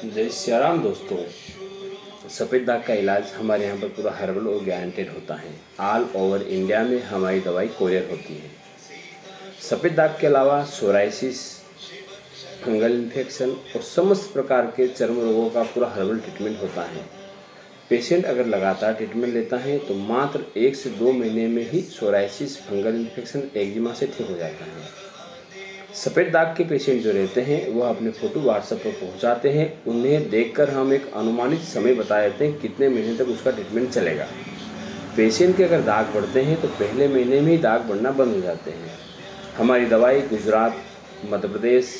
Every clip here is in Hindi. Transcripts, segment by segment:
जय सिया राम दोस्तों। सफ़ेद दाग का इलाज हमारे यहाँ पर पूरा हर्बल और गारंटेड होता है। ऑल ओवर इंडिया में हमारी दवाई कोरियर होती है। सफ़ेद दाग के अलावा सोराइसिस, फंगल इन्फेक्शन और समस्त प्रकार के चर्म रोगों का पूरा हर्बल ट्रीटमेंट होता है। पेशेंट अगर लगातार ट्रीटमेंट लेता है तो मात्र 1 से 2 महीने में ही सोराइसिस, फंगल इन्फेक्शन, एक्जिमा से ठीक हो जाता है। सफ़ेद दाग के पेशेंट जो रहते हैं वह अपने फ़ोटो व्हाट्सएप पर पहुंचाते हैं। उन्हें देखकर हम एक अनुमानित समय बता देते हैं कितने महीने तक उसका ट्रीटमेंट चलेगा। पेशेंट के अगर दाग बढ़ते हैं तो पहले महीने में ही दाग बढ़ना बंद हो जाते हैं। हमारी दवाई Gujarat, Madhya Pradesh,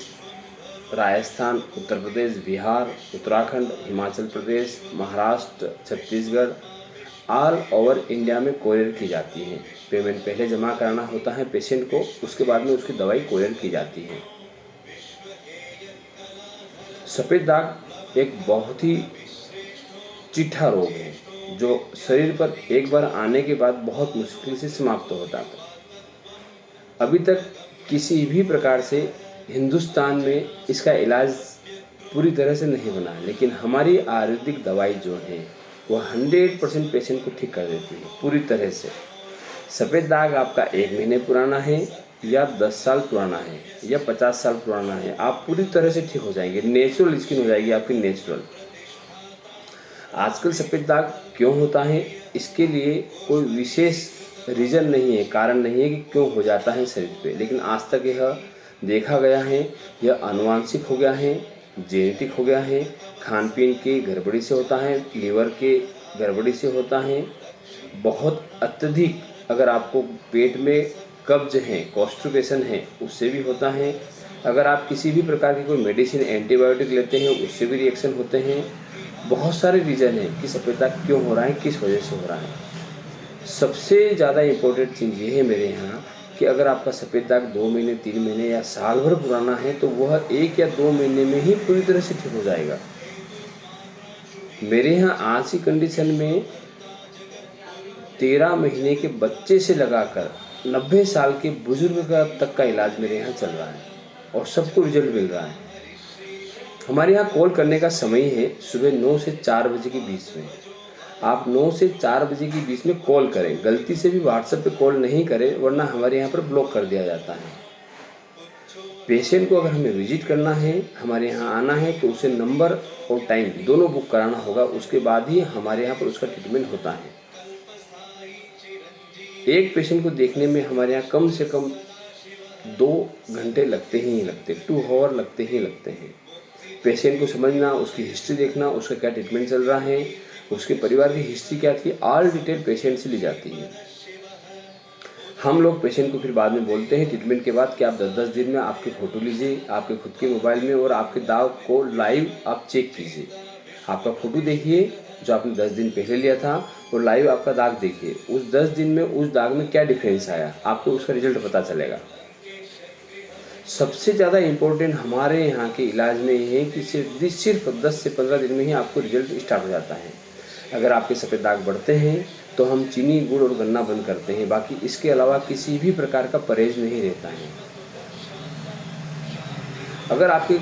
Rajasthan, Uttar Pradesh, Bihar, Uttarakhand, Himachal Pradesh, Maharashtra, Chhattisgarh, all over India में कोरियर की जाती है। पेमेंट पहले जमा कराना होता है पेशेंट को, उसके बाद में उसकी दवाई कोरियर की जाती है। सफ़ेद दाग एक बहुत ही चिट्ठा रोग है जो शरीर पर एक बार आने के बाद बहुत मुश्किल से समाप्त होता है। अभी तक किसी भी प्रकार से हिंदुस्तान में इसका इलाज पूरी तरह से नहीं बना, लेकिन हमारी आयुर्वेदिक दवाई जो है वह 100% पेशेंट को ठीक कर देती है पूरी तरह से। सफ़ेद दाग आपका 1 महीने पुराना है या 10 साल पुराना है या 50 साल पुराना है, आप पूरी तरह से ठीक हो जाएंगे। नेचुरल स्किन हो जाएगी आपकी, नेचुरल। आजकल सफ़ेद दाग क्यों होता है, इसके लिए कोई विशेष रीज़न नहीं है, कारण नहीं है कि क्यों हो जाता है शरीर पे, लेकिन आज तक यह देखा गया है यह आनुवांशिक हो गया है, जेनेटिक हो गया है, खान पीन की गड़बड़ी से होता है, लीवर के गड़बड़ी से होता है। बहुत अत्यधिक अगर आपको पेट में कब्ज है, कॉन्स्टिपेशन है, उससे भी होता है। अगर आप किसी भी प्रकार की कोई मेडिसिन, एंटीबायोटिक लेते हैं, उससे भी रिएक्शन होते हैं। बहुत सारे रीज़न हैं कि सफ़ेद दाग क्यों हो रहा है, किस वजह से हो रहा है। सबसे ज़्यादा इम्पोर्टेंट चीज़ ये है मेरे यहाँ कि अगर आपका सफ़ेद दाग 2 महीने, 3 महीने या साल भर पुराना है तो वह 1 या 2 महीने में ही पूरी तरह से ठीक हो जाएगा। मेरे यहाँ आज की कंडीशन में 13 महीने के बच्चे से लगाकर 90 साल के बुजुर्ग तक का इलाज मेरे यहाँ चल रहा है और सबको रिजल्ट मिल रहा है। हमारे यहाँ कॉल करने का समय है सुबह 9 से 4 बजे के बीच में। आप 9 से 4 बजे के बीच में कॉल करें, गलती से भी व्हाट्सएप पे कॉल नहीं करें, वरना हमारे यहाँ पर ब्लॉक कर दिया जाता है। पेशेंट को अगर हमें विजिट करना है, हमारे यहाँ आना है, तो उसे नंबर और टाइम दोनों बुक कराना होगा, उसके बाद ही हमारे यहाँ पर उसका ट्रीटमेंट होता है। एक पेशेंट को देखने में हमारे यहाँ कम से कम 2 घंटे लगते ही लगते, 2 आवर लगते ही लगते हैं। पेशेंट को समझना, उसकी हिस्ट्री देखना, उसका क्या ट्रीटमेंट चल रहा है, उसके परिवार की हिस्ट्री क्या थी, ऑल डिटेल पेशेंट से ली जाती है। हम लोग पेशेंट को फिर बाद में बोलते हैं ट्रीटमेंट के बाद कि आप 10-10 दिन में आपकी फ़ोटो लीजिए आपके खुद के मोबाइल में और आपके दाग को लाइव आप चेक कीजिए। आपका फ़ोटो देखिए जो आपने 10 दिन पहले लिया था और लाइव आपका दाग देखिए। उस 10 दिन में उस दाग में क्या डिफरेंस आया, आपको उसका रिजल्ट पता चलेगा। सबसे ज़्यादा इम्पोर्टेंट हमारे यहाँ के इलाज में ये है कि सिर्फ 10 से 15 दिन में ही आपको रिजल्ट स्टार्ट हो जाता है। अगर आपके सफ़ेद दाग बढ़ते हैं तो हम चीनी, गुड़ और गन्ना बंद करते हैं, बाकी इसके अलावा किसी भी प्रकार का परहेज नहीं रहता है। अगर आपके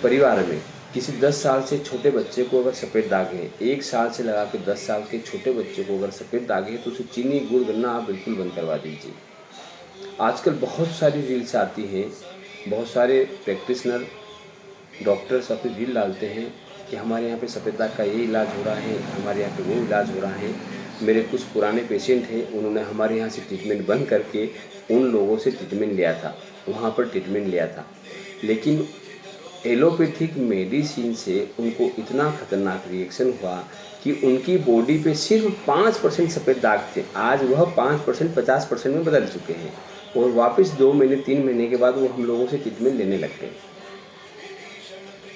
परिवार में किसी 10 साल से छोटे बच्चे को अगर सफ़ेद दाग है, 1 साल से लगा के 10 साल के छोटे बच्चे को अगर सफ़ेद दाग है, तो उसे चीनी, गुड़, गन्ना आप बिल्कुल बंद करवा दीजिए। आजकल बहुत सारी रील्स आती हैं, बहुत सारे प्रैक्टिशनर, डॉक्टर्स अपनी रील डालते हैं कि हमारे यहाँ पे सफ़ेद दाग का ये इलाज हो रहा है, हमारे यहाँ पे वो इलाज हो रहा है। मेरे कुछ पुराने पेशेंट हैं, उन्होंने हमारे यहाँ से ट्रीटमेंट बंद करके उन लोगों से ट्रीटमेंट लिया था, वहाँ पर ट्रीटमेंट लिया था, लेकिन एलोपैथिक मेडिसिन से उनको इतना खतरनाक रिएक्शन हुआ कि उनकी बॉडी पे सिर्फ 5% सफ़ेद दाग थे। आज वह 5% 50% में बदल चुके हैं और वापस 2 महीने 3 महीने के बाद वो हम लोगों से ट्रीटमेंट लेने लग गए।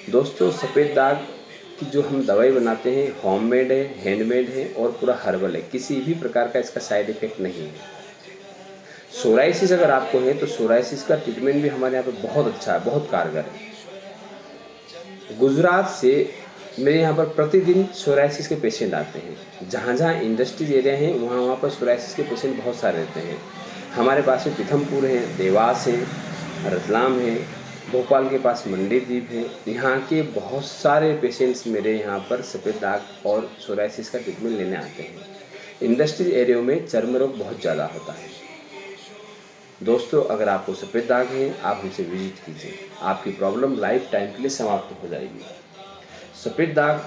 दोस्तों, सफ़ेद दाग की जो हम दवाई बनाते हैं होममेड है, हैंडमेड है और पूरा हर्बल है, किसी भी प्रकार का इसका साइड इफ़ेक्ट नहीं है। सोराइसिस अगर आपको है तो सोराइसिस का ट्रीटमेंट भी हमारे यहाँ पे बहुत अच्छा है, बहुत कारगर है। गुजरात से मेरे यहाँ पर प्रतिदिन सोराइसिस के पेशेंट आते हैं। जहाँ जहाँ इंडस्ट्रीज एरिया हैं वहाँ पर सोराइसिस के पेशेंट बहुत सारे रहते हैं। हमारे पास में पीथमपुर है, देवास है, रतलाम है, भोपाल के पास मंडीदीप है। यहाँ के बहुत सारे पेशेंट्स मेरे यहाँ पर सफ़ेद दाग और सोराइसिस का ट्रीटमेंट लेने आते हैं। इंडस्ट्रियल एरिया में चर्म रोग बहुत ज़्यादा होता है। दोस्तों, अगर आपको सफ़ेद दाग है, आप हमसे विजिट कीजिए, आपकी प्रॉब्लम लाइफ टाइम के लिए समाप्त हो जाएगी। सफ़ेद दाग,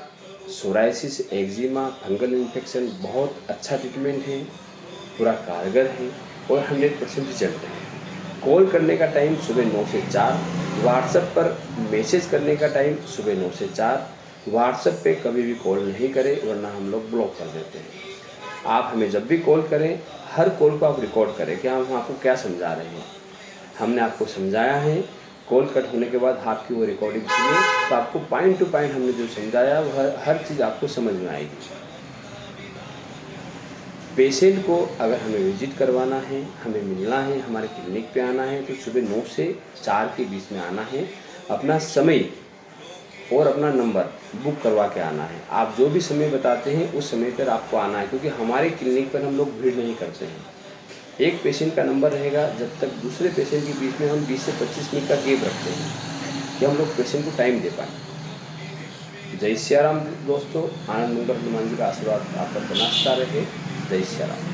सोराइसिस, एक्जिमा, फंगल इन्फेक्शन बहुत अच्छा ट्रीटमेंट है, पूरा कारगर है और 100% रिजल्ट है। कॉल करने का टाइम सुबह 9 से 4, व्हाट्सएप पर मैसेज करने का टाइम सुबह 9 से 4। व्हाट्सएप पे कभी भी कॉल नहीं करें, वरना हम लोग ब्लॉक कर देते हैं। आप हमें जब भी कॉल करें, हर कॉल को आप रिकॉर्ड करें कि हम आपको क्या समझा रहे हैं। हमने आपको समझाया है, कॉल कट होने के बाद आपकी वो रिकॉर्डिंग सुनिए, तो आपको पॉइंट टू पॉइंट हमने जो समझाया वो हर चीज़ आपको समझ में आएगी। पेशेंट को अगर हमें विजिट करवाना है, हमें मिलना है, हमारे क्लिनिक पे आना है, तो सुबह 9 से 4 के बीच में आना है। अपना समय और अपना नंबर बुक करवा के आना है। आप जो भी समय बताते हैं उस समय पर आपको आना है, क्योंकि हमारे क्लिनिक पर हम लोग भीड़ नहीं करते हैं। एक पेशेंट का नंबर रहेगा, जब तक दूसरे पेशेंट के बीच में हम 20 से 25 मिनट का गैप रखते हैं कि हम लोग पेशेंट को टाइम दे पाएँ। जय सिया राम दोस्तों, आनंद मंगल हनुमान जी का आशीर्वाद आप पर बनाता रहे। जय सिया राम।